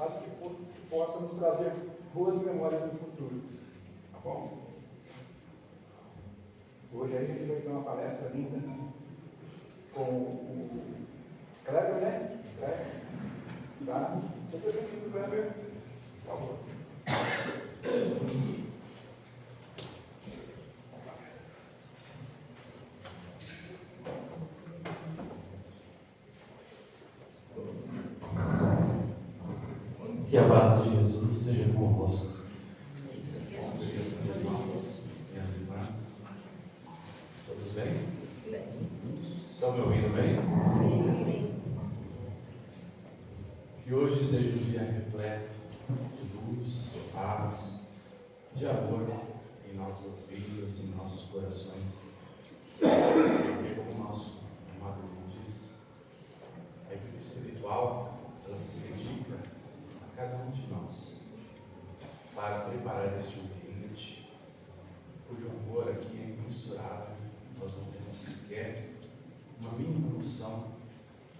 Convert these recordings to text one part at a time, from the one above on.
passado que possa nos trazer boas memórias no futuro. Tá bom? Hoje a gente vai ter uma palestra linda com o Kleber, né? Kleber. Tá? Você pergunta do Kleber, por favor. Que a paz de Jesus seja convosco. Minhas irmãs, todos bem? Estão me ouvindo bem? Que hoje seja um dia repleto de luz, de paz, de amor em nossas vidas, em nossos corações. Porque, como o nosso amado diz, a equipe espiritual, ela se dedica a cada um de nós para preparar este ambiente, cujo amor aqui é imensurável. Nós não temos sequer uma mínima noção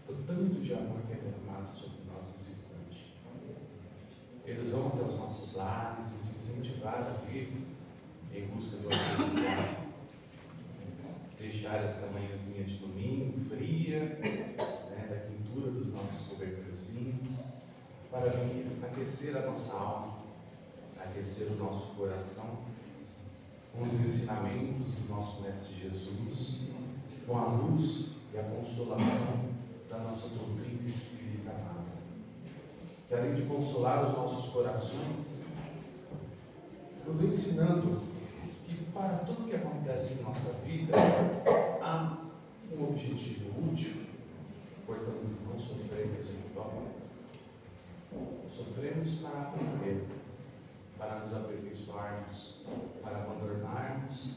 do tanto de amor que é derramado sobre nós nesse instante. Eles vão até os nossos lares, nos incentivar a vir em busca do aprendizado, deixar esta manhãzinha de domingo fria, da quintura dos nossos cobertorzinhos, para vir aquecer a nossa alma, aquecer o nosso coração com os ensinamentos do nosso Mestre Jesus, com a luz e a consolação da nossa doutrina espírita amada. Que além de consolar os nossos corações, nos ensinando que para tudo que acontece em nossa vida há um objetivo útil. Portanto, não sofremos em vão. Sofremos para aprender, para nos aperfeiçoarmos, para abandonarmos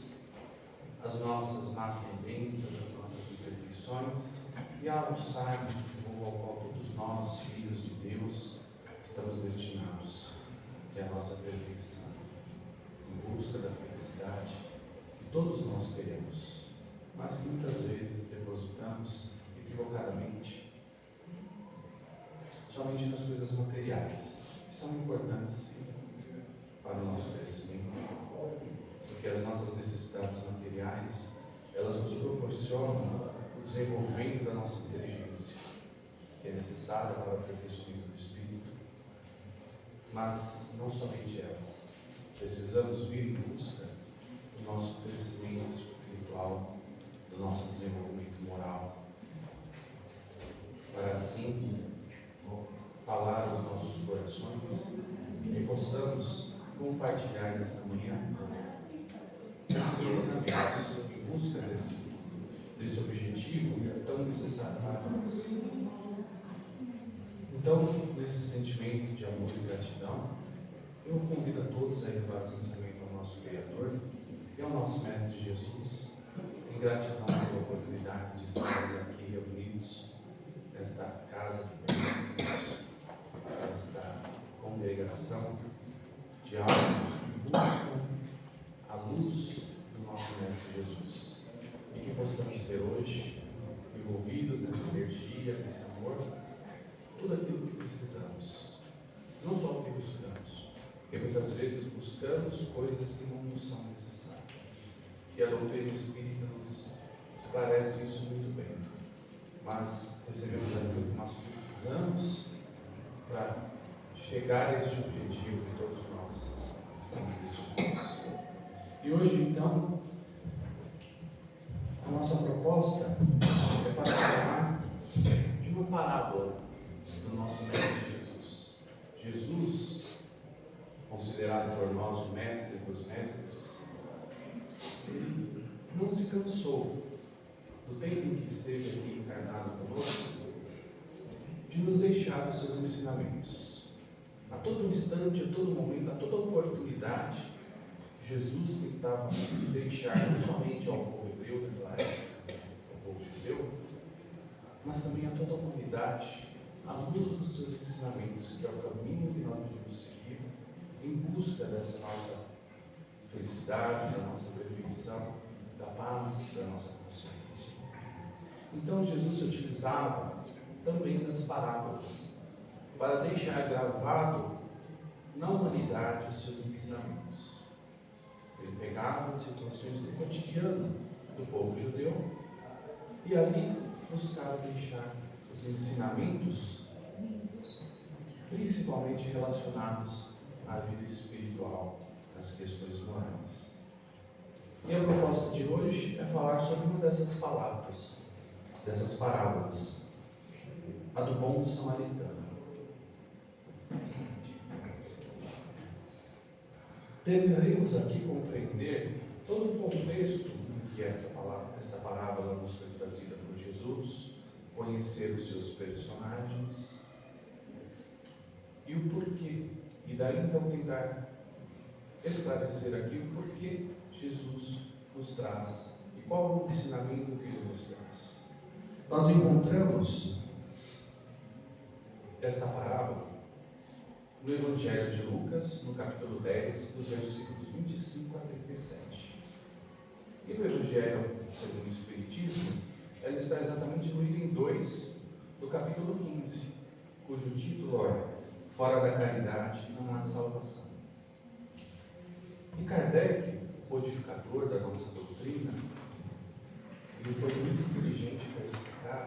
as nossas más tendências, as nossas imperfeições e a alçarmos o rumo ao qual todos nós, filhos de Deus, estamos destinados, que é a nossa perfeição, em busca da felicidade que todos nós queremos, mas que muitas vezes depositamos equivocadamente somente nas coisas materiais, que são importantes sim, para o nosso crescimento, porque as nossas necessidades materiais, elas nos proporcionam o desenvolvimento da nossa inteligência, que é necessária para o aperfeiçoamento do espírito, mas não somente elas. Precisamos vir em busca do nosso crescimento espiritual, do nosso desenvolvimento moral, para assim falar aos nossos corações e que possamos compartilhar nesta manhã esses ensinamentos em busca desse objetivo tão necessário para nós. Então, nesse sentimento de amor e gratidão, eu convido a todos a elevar o pensamento ao nosso Criador e ao nosso Mestre Jesus, em gratidão pela oportunidade de estarmos aqui reunidos nesta casa de bênçãos, nesta congregação de almas que buscam a luz do nosso Mestre Jesus, e que possamos ter hoje, envolvidos nessa energia, nesse amor, tudo aquilo que precisamos, não só o que buscamos, porque muitas vezes buscamos coisas que não nos são necessárias, e a doutrina espírita nos esclarece isso muito bem, mas recebemos aquilo que nós precisamos para chegar a este objetivo que todos nós estamos destinados. E hoje, então, a nossa proposta é para falar de uma parábola do nosso Mestre Jesus. Jesus, considerado por nós o Mestre dos Mestres, ele não se cansou, do tempo em que esteve aqui encarnado conosco, de nos deixar os seus ensinamentos. A todo instante, a todo momento, a toda oportunidade, Jesus tentava deixar não somente ao povo hebreu daquela época, ao povo judeu, mas também a toda a humanidade, a luz dos seus ensinamentos, que é o caminho que nós devemos seguir em busca dessa nossa felicidade, da nossa perfeição, da paz da nossa consciência. Então Jesus se utilizava também das parábolas para deixar gravado na humanidade os seus ensinamentos. Ele pegava as situações do cotidiano do povo judeu e ali buscava deixar os ensinamentos, principalmente relacionados à vida espiritual, às questões morais. E a proposta de hoje é falar sobre uma dessas palavras, dessas parábolas, a do bom samaritano. Tentaremos aqui compreender todo o contexto em que essa parábola nos foi trazida por Jesus, conhecer os seus personagens e o porquê, e daí então tentar esclarecer aqui o porquê Jesus nos traz e qual é o ensinamento que ele nos traz. Nós encontramos esta parábola no Evangelho de Lucas, no capítulo 10, dos versículos 25 a 37. E no Evangelho segundo o Espiritismo, ela está exatamente no item 2 do capítulo 15, cujo título é Fora da caridade não há salvação. E Kardec, o codificador da nossa doutrina, ele foi muito inteligente para explicar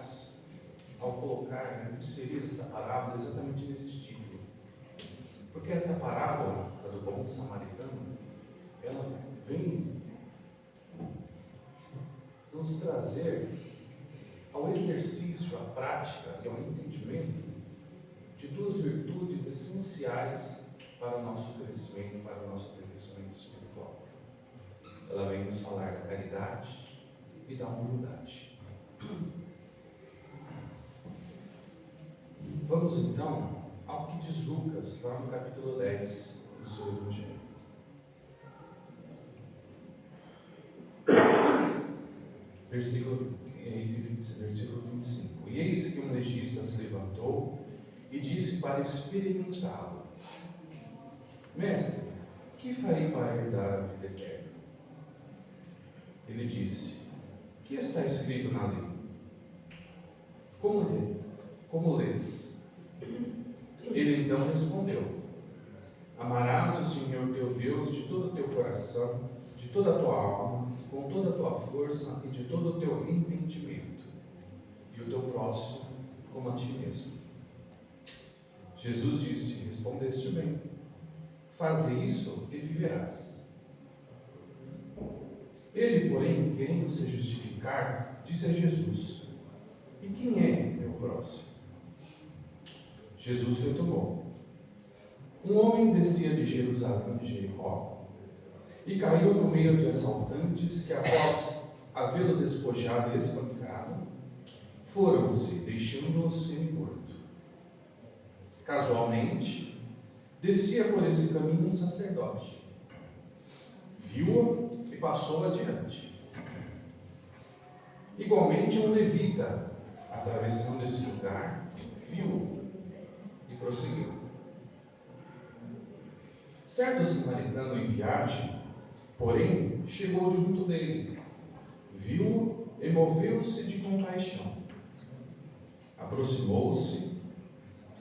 ao colocar, inserir essa parábola exatamente nesse título. Porque essa parábola, a do bom samaritano, ela vem nos trazer ao exercício, à prática e ao entendimento de duas virtudes essenciais para o nosso crescimento, para o nosso aperfeiçoamento espiritual. Ela vem nos falar da caridade e da humildade. Vamos então ao que diz Lucas, lá no capítulo 10 do seu Evangelho. Versículo 25. E eis que um legista se levantou e disse para experimentá-lo: Mestre, que farei para herdar a vida eterna? Ele disse: Que está escrito na lei? Como lês? Ele então respondeu: Amarás o Senhor teu Deus de todo o teu coração, de toda a tua alma, com toda a tua força e de todo o teu entendimento, e o teu próximo como a ti mesmo. Jesus disse: Respondeste bem. Faze isso e viverás. Ele, porém, querendo se justificar, disse a Jesus: E quem é meu próximo? Jesus retomou: Um homem descia de Jerusalém de Jericó e caiu no meio de assaltantes que, após havê-lo despojado e espancado, foram-se, deixando-o semi-morto. Casualmente, descia por esse caminho um sacerdote. Viu-o e passou adiante. Igualmente, um levita, atravessando esse lugar, viu-o e prosseguiu. Certo samaritano em viagem, porém, chegou junto dele, viu-o e moveu-se de compaixão. Aproximou-se,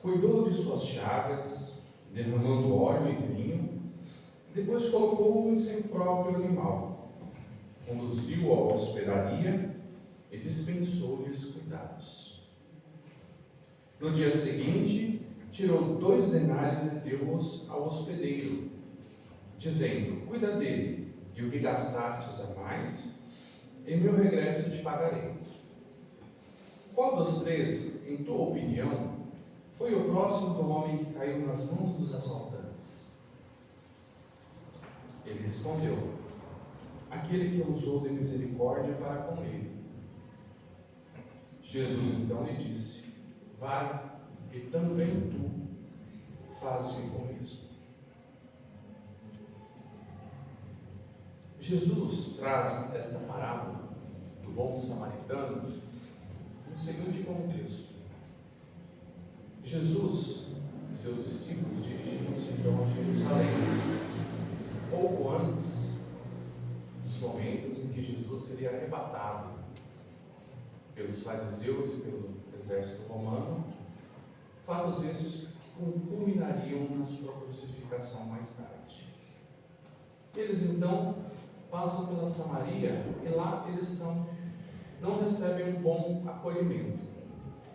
cuidou de suas chagas, derramando óleo e vinho, depois colocou-o em seu próprio animal, conduziu-o à hospedaria e dispensou-lhes cuidados. No dia seguinte, tirou 2 denários e deu-os ao hospedeiro, dizendo: Cuida dele, e o que gastastes a mais, em meu regresso te pagarei. Qual dos 3, em tua opinião, foi o próximo do homem que caiu nas mãos dos assaltantes? Ele respondeu: Aquele que usou de misericórdia para com ele. Jesus então lhe disse: Vai, e também tu fazes o mesmo. Jesus traz esta parábola do bom samaritano no seguinte contexto. Jesus e seus discípulos dirigiram-se então a Jerusalém, pouco antes dos momentos em que Jesus seria arrebatado pelos fariseus e pelo exército romano, fatos esses culminariam na sua crucificação mais tarde. Eles então passam pela Samaria e lá eles não recebem um bom acolhimento.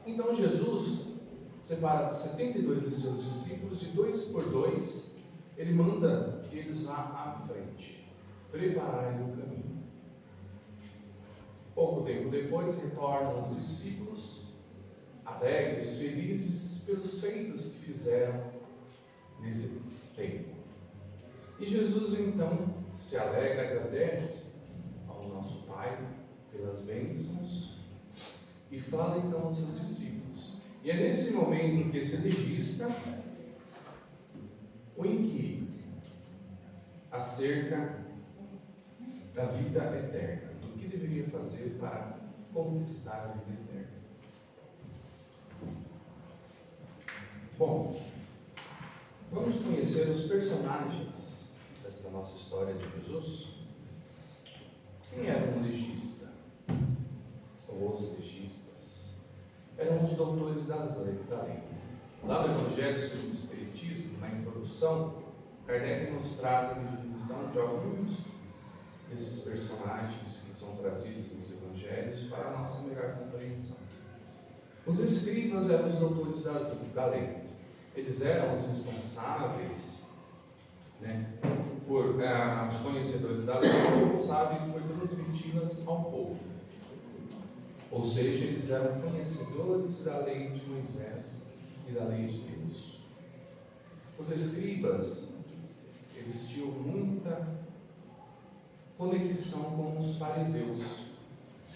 Então Jesus separa 72 de seus discípulos e 2 por 2 ele manda que eles vá à frente, prepararem o caminho. Pouco tempo depois retornam os discípulos, alegres, felizes pelos feitos que fizeram nesse tempo. E Jesus então se alegra, agradece ao nosso Pai pelas bênçãos e fala então aos seus discípulos. E é nesse momento que esse legista o inquire acerca da vida eterna, do que deveria fazer para conquistar a vida eterna. Bom, vamos conhecer os personagens desta nossa história de Jesus. Quem era um legista? Ou os legistas? Eram os doutores da lei. Lá no Evangelho segundo o Espiritismo, na introdução, Kardec nos traz a definição de alguns desses personagens que são trazidos nos Evangelhos para a nossa melhor compreensão. Os escribas eram os doutores da lei. Eles eram os responsáveis, os conhecedores da lei, responsáveis por transmiti-las ao povo. Ou seja, eles eram conhecedores da lei de Moisés e da lei de Deus. Os escribas, eles tinham muita conexão com os fariseus.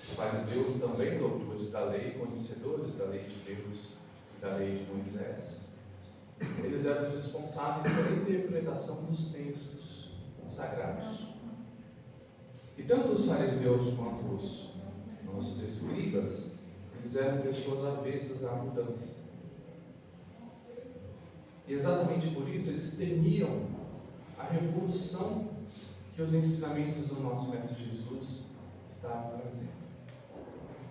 Os fariseus também doutores da lei, conhecedores da lei de Deus e da lei de Moisés. Eles eram os responsáveis pela interpretação dos textos sagrados. E tanto os fariseus quanto os nossos escribas, eles eram pessoas avessas à mudança. E exatamente por isso eles temiam a revolução que os ensinamentos do nosso Mestre Jesus estavam trazendo.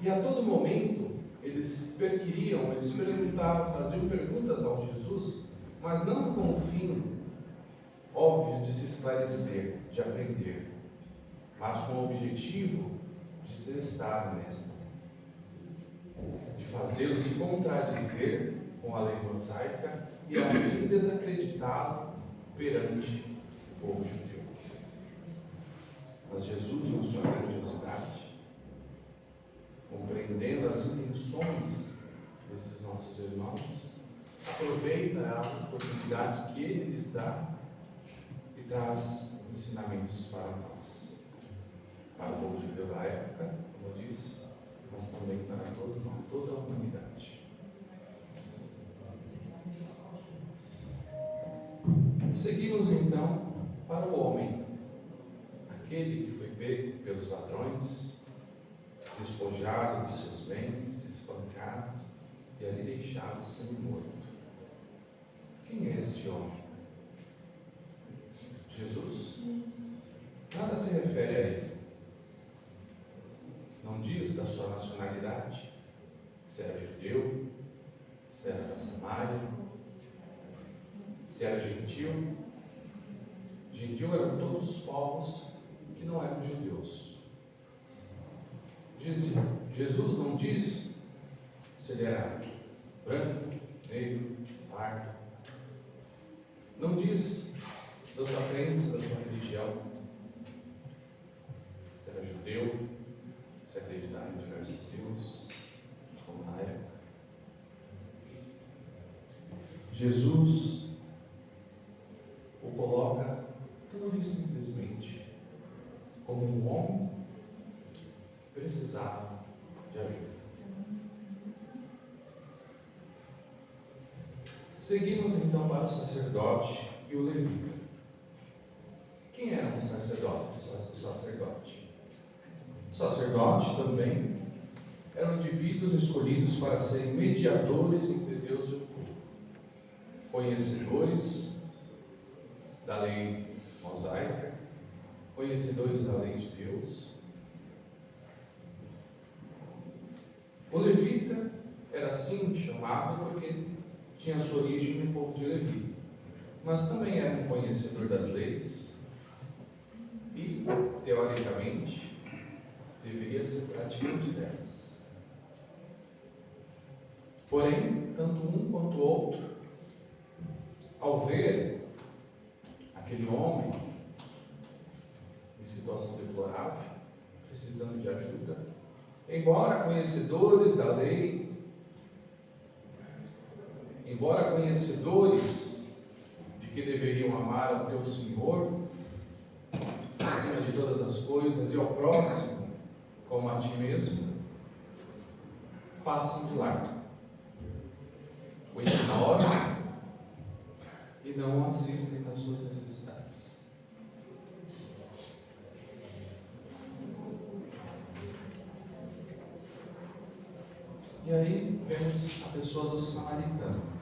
E a todo momento eles perguntavam, faziam perguntas ao Jesus, mas não com o fim óbvio de se esclarecer, de aprender, mas com o objetivo de testar o Mestre, de fazê-lo se contradizer com a lei mosaica e assim desacreditá-lo perante o povo judeu. Mas Jesus, na sua grandiosidade, compreendendo as intenções desses nossos irmãos, aproveita a oportunidade que Ele lhes dá e traz ensinamentos para nós, para o povo judeu da época, como eu disse, mas também para toda a humanidade. Seguimos então para o homem, aquele que foi pego pelos ladrões, despojado de seus bens, espancado e ali deixado semi-morto. Quem é este homem? Jesus? Nada se refere a ele. Não diz da sua nacionalidade, se era judeu, se era da Samária, se era gentil. Gentil eram todos os povos que não eram judeus. Jesus não diz se ele era branco, negro, pardo. Não diz da sua crença, da sua religião, se era judeu, se acreditava em diversos deuses, como na época. Jesus o coloca pura e simplesmente como um homem que precisava de ajuda. Seguimos então para o sacerdote e o levita. Quem era o sacerdote? O sacerdote também eram indivíduos escolhidos para serem mediadores entre Deus e o povo, conhecedores da lei mosaica, conhecedores da lei de Deus. O levita era assim chamado porque tinha sua origem no povo de Levi, mas também era um conhecedor das leis e, teoricamente, deveria ser praticante delas. Porém, tanto um quanto o outro, ao ver aquele homem em situação deplorável, precisando de ajuda, embora conhecedores da lei, embora conhecedores de que deveriam amar ao teu Senhor acima de todas as coisas e ao próximo como a ti mesmo, passam de largo, o ignoram e não o assistem nas suas necessidades. E aí vemos a pessoa do samaritano.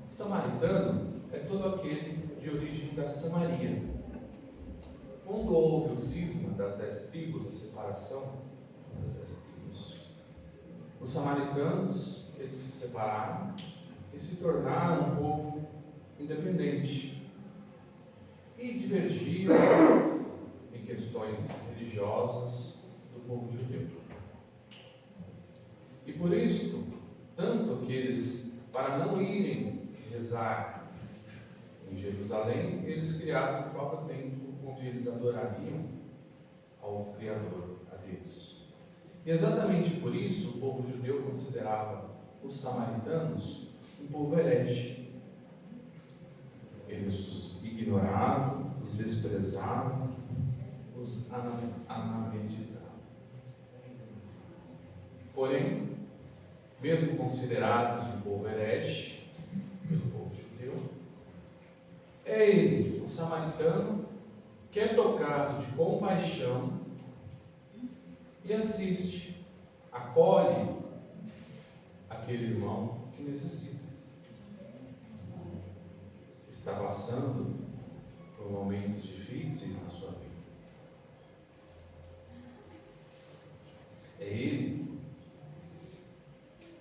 Samaritano é todo aquele de origem da Samaria. Quando houve o cisma das 10 tribos, a separação das 10 tribos, os samaritanos, eles se separaram e se tornaram um povo independente e divergiam em questões religiosas do povo judeu. E por isso, tanto que eles, para não irem rezar em Jerusalém, eles criaram o próprio templo onde eles adorariam ao Criador, a Deus. E exatamente por isso o povo judeu considerava os samaritanos um povo herege. Eles os ignoravam, os desprezavam, os anamnetizavam. Porém, mesmo considerados um povo herege pelo povo judeu, é ele, o samaritano, que é tocado de compaixão e assiste, acolhe aquele irmão que necessita, que está passando por momentos difíceis na sua vida. É ele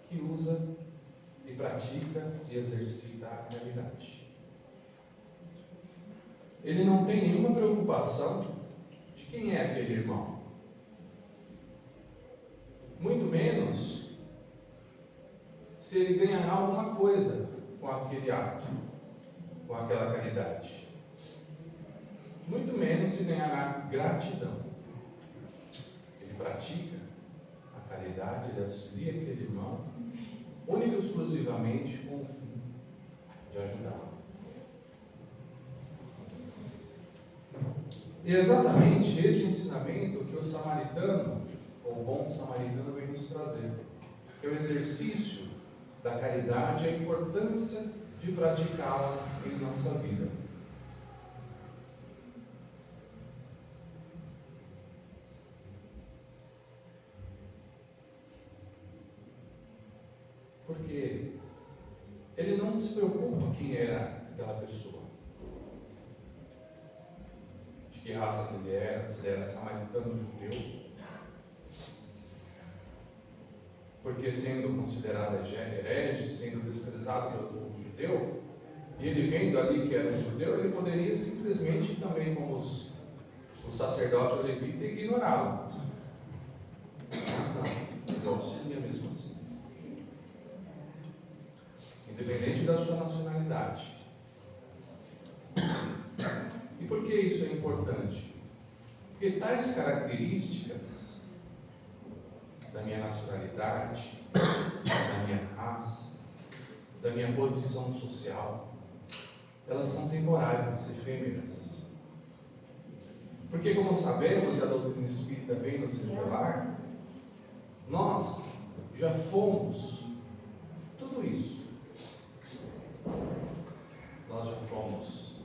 que usa e pratica e exercita a caridade. Ele não tem nenhuma preocupação de quem é aquele irmão, muito menos se ele ganhará alguma coisa com aquele ato, com aquela caridade, muito menos se ganhará gratidão. Ele pratica a caridade, ele auxilia aquele irmão única e exclusivamente com o fim de ajudá-lo. E é exatamente este ensinamento que o samaritano, ou o bom samaritano, vem nos trazer, que é o exercício da caridade e a importância de praticá-la em nossa vida. Porque ele não se preocupa quem era aquela pessoa, de que raça ele era, se ele era samaritano ou judeu, porque sendo considerado herege, sendo desprezado pelo povo judeu, e ele vendo ali que era um judeu, ele poderia simplesmente também, como os sacerdotes levitas, ignorá-lo. Mas não, ele auxilia mesmo assim, independente da sua nacionalidade. E por que isso é importante? Porque tais características da minha nacionalidade, da minha raça, da minha posição social, elas são temporárias, efêmeras. Porque, como sabemos, e a doutrina espírita vem nos revelar, nós já fomos tudo isso. Nós já fomos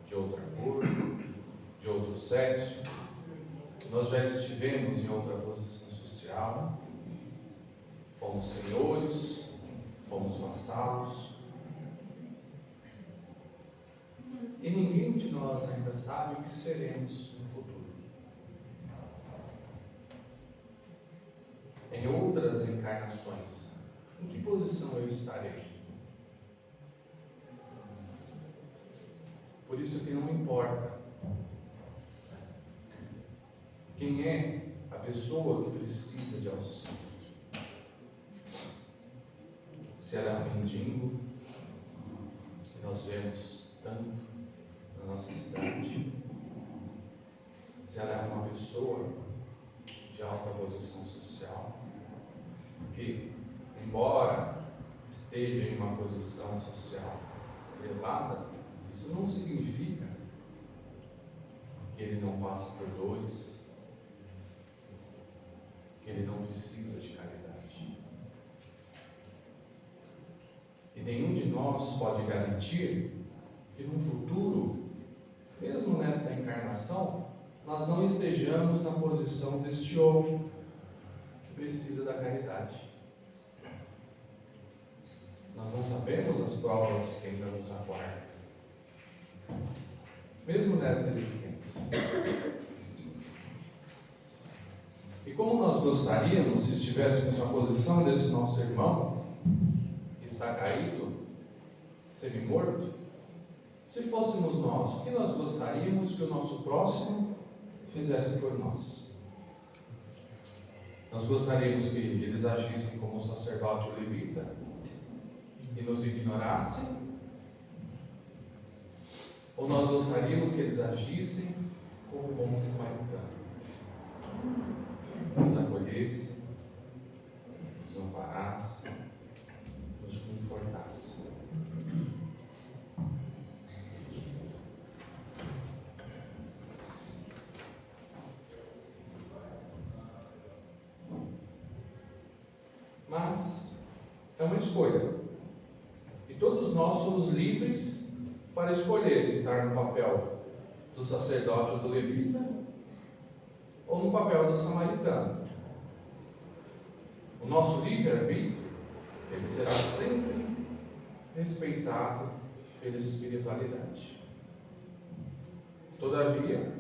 de outra cor, de outro sexo, nós já estivemos em outra posição social, fomos senhores, fomos vassalos, e ninguém de nós ainda sabe o que seremos no futuro. Em outras encarnações, ninguém que posição eu estarei? Por isso que não importa quem é a pessoa que precisa de auxílio. Se ela é um mendigo, que nós vemos tanto na nossa cidade, se ela é uma pessoa de alta posição social, que, embora esteja em uma posição social elevada, isso não significa que ele não passa por dores, que ele não precisa de caridade. E nenhum de nós pode garantir que no futuro, mesmo nesta encarnação, nós não estejamos na posição deste homem que precisa da caridade. Nós não sabemos as provas que ainda nos aguardam, mesmo nesta existência. E como nós gostaríamos, se estivéssemos na posição desse nosso irmão, que está caído, semi-morto, se fôssemos nós, o que nós gostaríamos que o nosso próximo fizesse por nós? Nós gostaríamos que eles agissem como o sacerdote levita e nos ignorassem? Ou nós gostaríamos que eles agissem como o bom samaritano, nos acolhessem, nos amparassem, nos confortassem? Mas é uma escolha, e todos nós somos livres para escolher estar no papel do sacerdote ou do levita, ou no papel do samaritano. O nosso livre-arbítrio, ele será sempre respeitado pela espiritualidade. Todavia,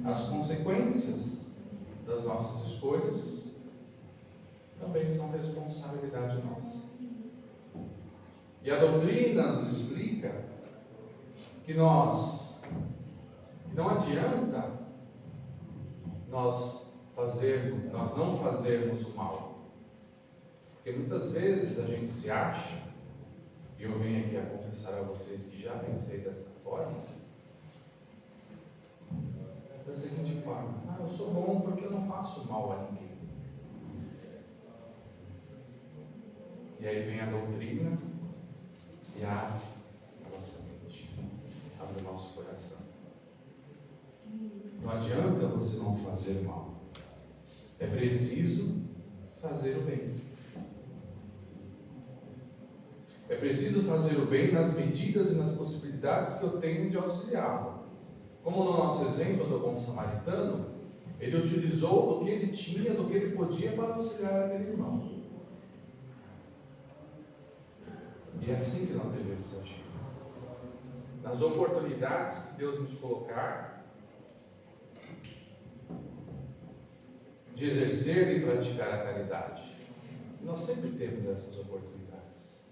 as consequências das nossas escolhas também são responsabilidade nossa. E a doutrina nos explica que não adianta nós não fazermos o mal. Porque muitas vezes a gente se acha, e eu venho aqui a confessar a vocês que já pensei desta forma, da seguinte forma: eu sou bom porque eu não faço mal a ninguém. E aí vem a doutrina e abre a nossa mente, abre o nosso coração. Não adianta você não fazer mal, é preciso fazer o bem. É preciso fazer o bem nas medidas e nas possibilidades que eu tenho de auxiliá-lo. Como no nosso exemplo do bom samaritano, ele utilizou do que ele tinha, do que ele podia para auxiliar aquele irmão. E é assim que nós devemos agir. Nas oportunidades que Deus nos colocar, de exercer e praticar a caridade. Nós sempre temos essas oportunidades.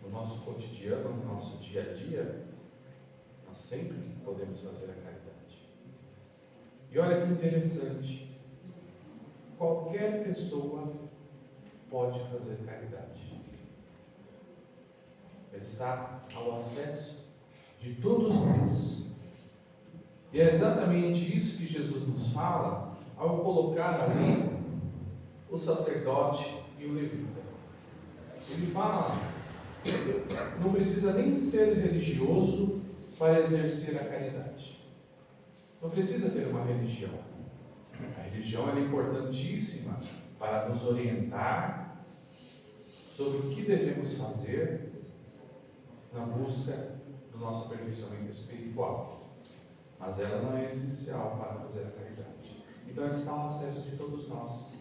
No nosso cotidiano, no nosso dia a dia, nós sempre podemos fazer a caridade. E olha que interessante, qualquer pessoa pode fazer caridade. Ele está ao acesso de todos nós. E é exatamente isso que Jesus nos fala ao colocar ali o sacerdote e o levita. Ele fala, não precisa nem ser religioso para exercer a caridade. Não precisa ter uma religião. A religião é importantíssima para nos orientar sobre o que devemos fazer na busca do nosso aperfeiçoamento espiritual. Mas ela não é essencial para fazer a caridade. Então ela está ao acesso de todos nós.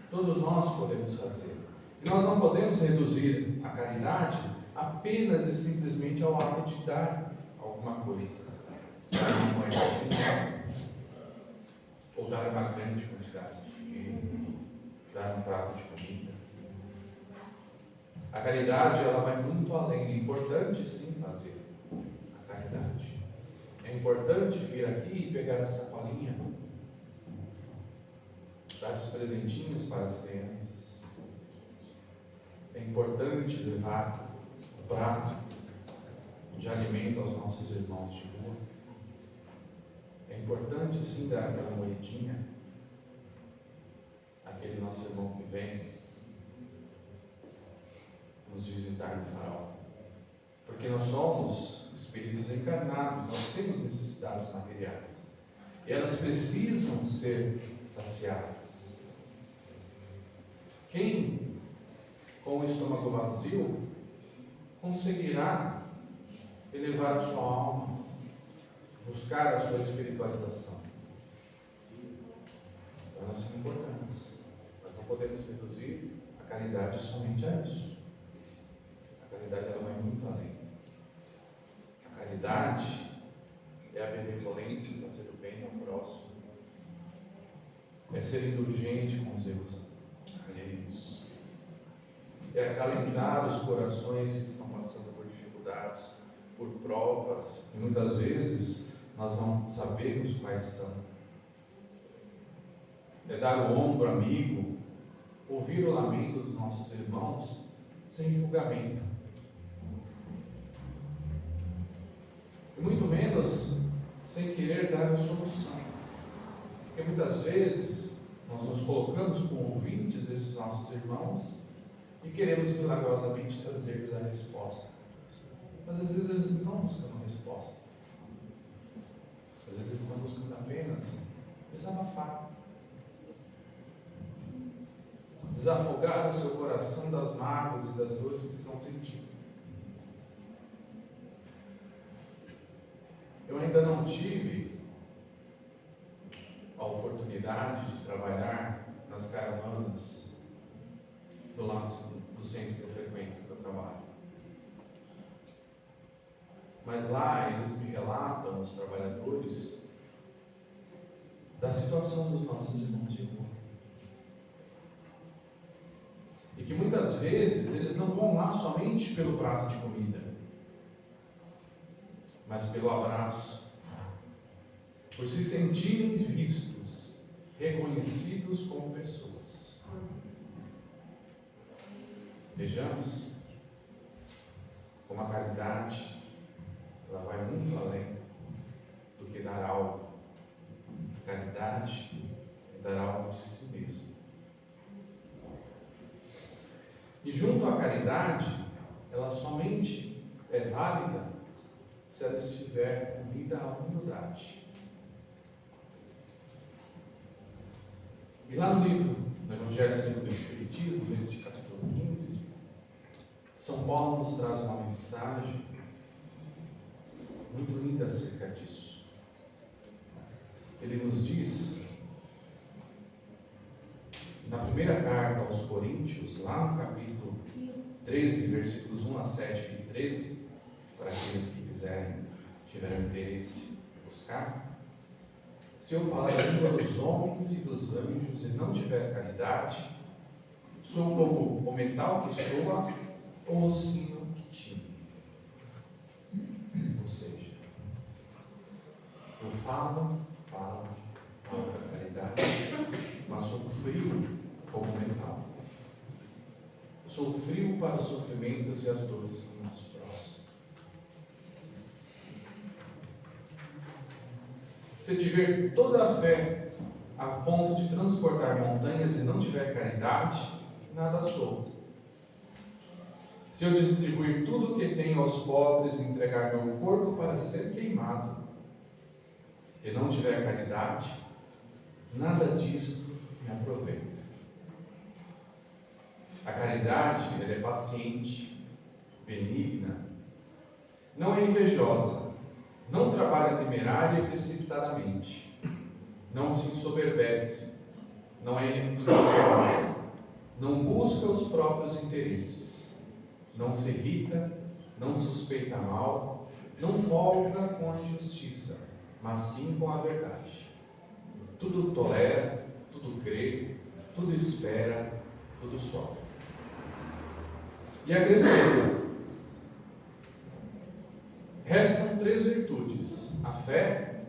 Todos nós podemos fazer. E nós não podemos reduzir a caridade apenas e simplesmente ao ato de dar alguma coisa. Dar uma moeda, ou dar uma grande quantidade de dinheiro, dar um prato de comida. A caridade, ela vai muito além. É importante sim fazer a caridade. É importante vir aqui e pegar a sacolinha, dar os presentinhos para as crianças. É importante levar o prato de alimento aos nossos irmãos de rua. É importante sim dar aquela moedinha àquele nosso irmão que vem nos visitar no farol. Porque nós somos espíritos encarnados, nós temos necessidades materiais. E elas precisam ser saciadas. Quem, com o estômago vazio, conseguirá elevar a sua alma, buscar a sua espiritualização? Então elas são importantes. Nós não podemos reduzir a caridade somente a isso. A caridade, ela vai muito além. A caridade é a benevolência, fazer o bem ao próximo, é ser indulgente com os erros alheios, é acalentar os corações que estão passando por dificuldades, por provas, que muitas vezes nós não sabemos quais são. É dar o ombro amigo, ouvir o lamento dos nossos irmãos sem julgamento. E muito menos sem querer dar uma solução. Porque muitas vezes nós nos colocamos como ouvintes desses nossos irmãos e queremos milagrosamente trazer-lhes a resposta. Mas às vezes eles não estão buscando resposta. Às vezes eles estão buscando apenas desabafar. Desafogar o seu coração das mágoas e das dores que estão sentindo. Eu ainda não tive a oportunidade de trabalhar nas caravanas do lado do centro que eu frequento, que eu trabalho. Mas lá eles me relatam, os trabalhadores, da situação dos nossos irmãos de rua. E que muitas vezes eles não vão lá somente pelo prato de comida, mas pelo abraço, por se sentirem vistos, reconhecidos como pessoas. Vejamos como a caridade, ela vai muito além do que dar algo. A caridade é dar algo de si mesmo. E junto à caridade, ela somente é válida se ela estiver unida à humildade. E lá no livro, no Evangelho segundo o Espiritismo, nesse capítulo 15, São Paulo nos traz uma mensagem muito linda acerca disso. Ele nos diz, na primeira carta aos Coríntios, lá no capítulo 13, versículos 1 a 7 e 13, para aqueles que tiverem interesse em buscar: se eu falar a língua dos homens e dos anjos e não tiver caridade, sou como o metal que soa ou o sino que tine. Ou seja, eu falo da caridade, mas sou frio como metal. Sou frio para os sofrimentos e as dores do nosso próximo. Se tiver toda a fé a ponto de transportar montanhas e não tiver caridade, nada sou. Se eu distribuir tudo o que tenho aos pobres e entregar meu corpo para ser queimado, e não tiver caridade, nada disto me aproveita. A caridade, ela é paciente, benigna, não é invejosa, não trabalha temerária e precipitadamente, não se ensoberbece, não é ambiciosa, não busca os próprios interesses, não se irrita, não suspeita mal, não folga com a injustiça, mas sim com a verdade. Tudo tolera, tudo crê, tudo espera, tudo sofre. E acrescenta: restam 3 virtudes: a fé,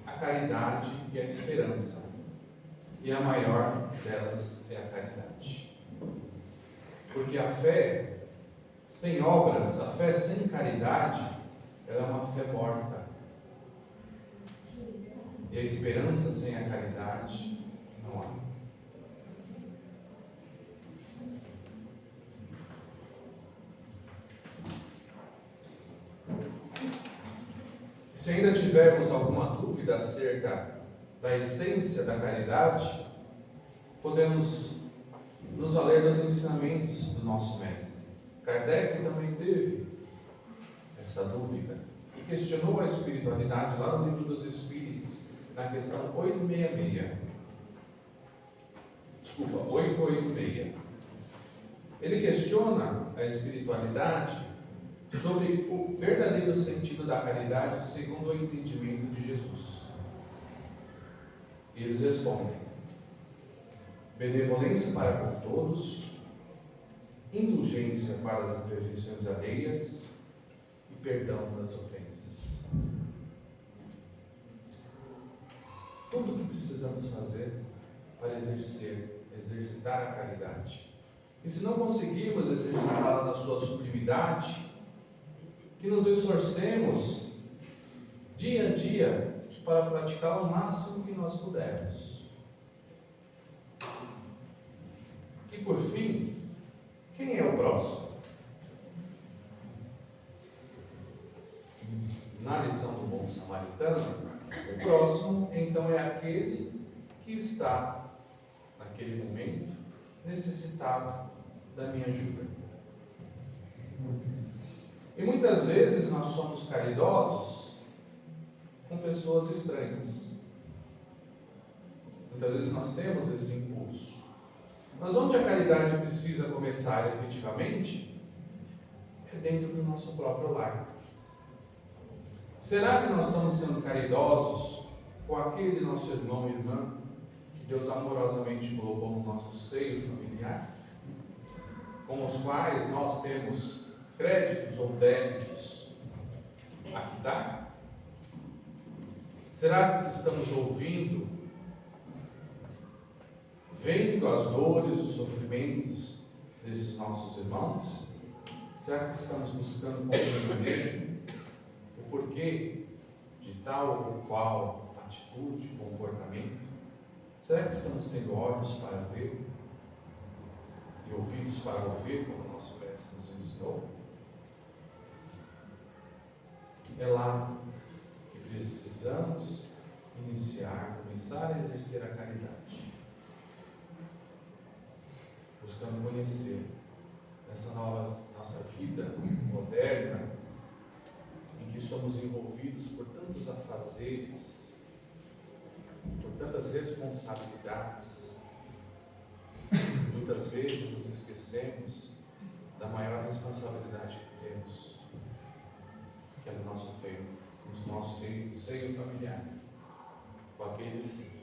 a caridade e a esperança. E a maior delas é a caridade. Porque a fé sem obras, a fé sem caridade, ela é uma fé morta. E a esperança sem a caridade não há. Se ainda tivermos alguma dúvida acerca da essência da caridade, podemos nos valer dos ensinamentos do nosso mestre. Kardec também teve essa dúvida e questionou a espiritualidade lá no Livro dos Espíritos, na questão 886. Ele questiona a espiritualidade sobre o verdadeiro sentido da caridade segundo o entendimento de Jesus. E eles respondem: benevolência para com todos, indulgência para as imperfeições alheias e perdão das ofensas. Tudo o que precisamos fazer para exercitar a caridade. E se não conseguirmos exercitá-la na sua sublimidade, que nos esforcemos dia a dia para praticá-la o máximo que nós pudermos. E por fim, quem é o próximo? Na lição do bom samaritano, o próximo então é aquele que está, naquele momento, necessitado da minha ajuda. E muitas vezes nós somos caridosos com pessoas estranhas. Muitas vezes nós temos esse impulso. Mas onde a caridade precisa começar efetivamente é dentro do nosso próprio lar. Será que nós estamos sendo caridosos com aquele nosso irmão e irmã que Deus amorosamente colocou no nosso seio familiar, com os quais nós temos créditos ou débitos a quitar? Será que estamos ouvindo, vendo as dores, os sofrimentos desses nossos irmãos? Será que estamos buscando compreender o porquê de tal ou qual atitude, comportamento? Será que estamos tendo olhos para ver e ouvidos para ouvir, como o nosso mestre nos ensinou? É lá que precisamos começar a exercer a caridade, buscando conhecer essa nossa vida moderna, em que somos envolvidos por tantos afazeres, por tantas responsabilidades. Muitas vezes nos esquecemos da maior responsabilidade que temos, que é no nosso seio familiar, com aqueles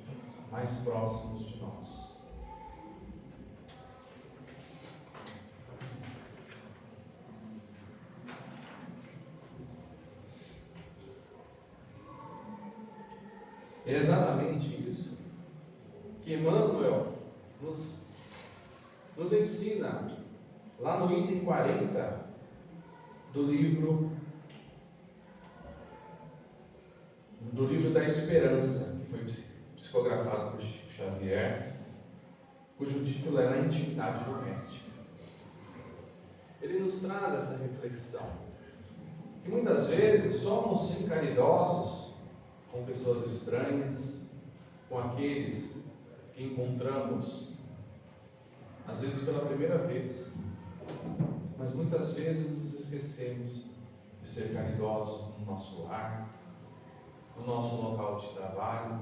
mais próximos de nós. É exatamente isso que Emmanuel nos ensina lá no item 40 do livro da Esperança, que foi psicografado por Chico Xavier, cujo título é Na Intimidade Doméstica. Ele nos traz essa reflexão, que muitas vezes somos sim caridosos com pessoas estranhas, com aqueles que encontramos, às vezes pela primeira vez, mas muitas vezes nos esquecemos de ser caridosos no nosso lar, no nosso local de trabalho,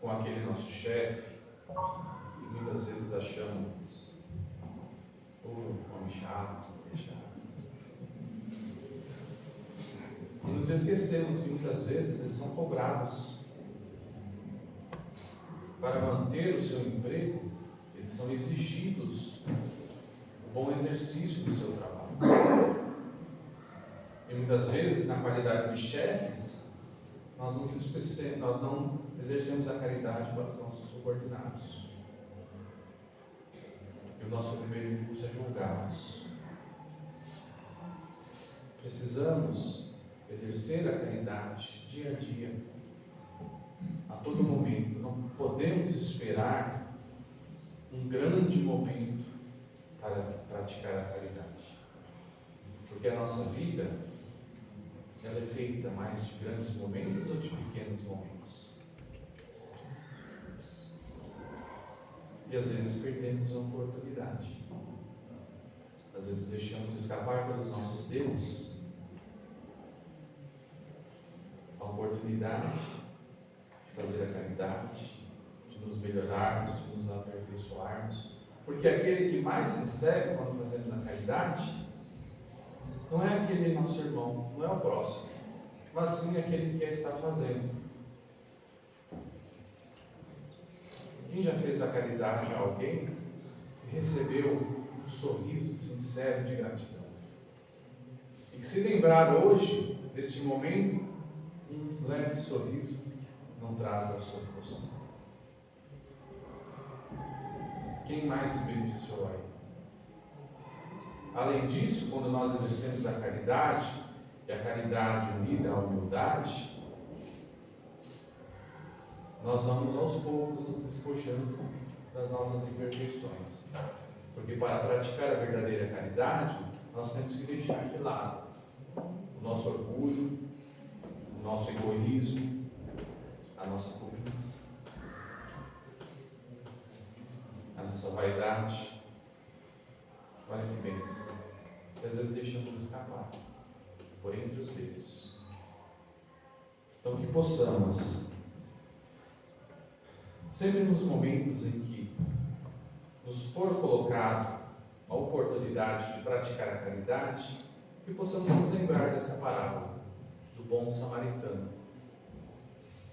com aquele nosso chefe, que muitas vezes achamos homem chato, E nos esquecemos que muitas vezes eles são cobrados. para manter o seu emprego, eles são exigidos o bom exercício do seu trabalho. E muitas vezes, na qualidade de chefes, nós não exercemos a caridade para os nossos subordinados. E o nosso primeiro impulso é julgá-los. Precisamos exercer a caridade dia a dia, a todo momento. Não podemos esperar um grande momento para praticar a caridade, porque a nossa vida ela é feita mais de grandes momentos ou de pequenos momentos? E às vezes perdemos a oportunidade, às vezes deixamos escapar pelos nossos dedos a oportunidade de fazer a caridade, de nos melhorarmos, de nos aperfeiçoarmos, porque aquele que mais recebe quando fazemos a caridade não é aquele nosso irmão, não é o próximo, mas sim aquele que está fazendo. Quem já fez a caridade a alguém e recebeu um sorriso sincero de gratidão? E que se lembrar hoje deste momento, um leve sorriso não traz ao seu rosto. Quem mais se beneficiou aí? Além disso, quando nós exercemos a caridade, e a caridade unida à humildade, nós vamos aos poucos nos despojando das nossas imperfeições. Porque para praticar a verdadeira caridade, nós temos que deixar de lado o nosso orgulho, o nosso egoísmo, a nossa cobiça, a nossa vaidade. Olha que bênção, que às vezes deixamos escapar por entre os dedos. Então que possamos, sempre nos momentos em que nos for colocado a oportunidade de praticar a caridade, que possamos nos lembrar desta parábola do bom samaritano.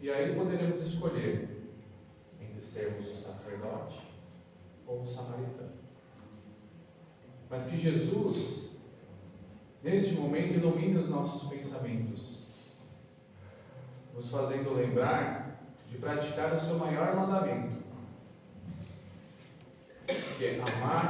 E aí poderemos escolher entre sermos o sacerdote ou o samaritano. Mas que Jesus, neste momento, ilumine os nossos pensamentos, nos fazendo lembrar de praticar o seu maior mandamento, que é amar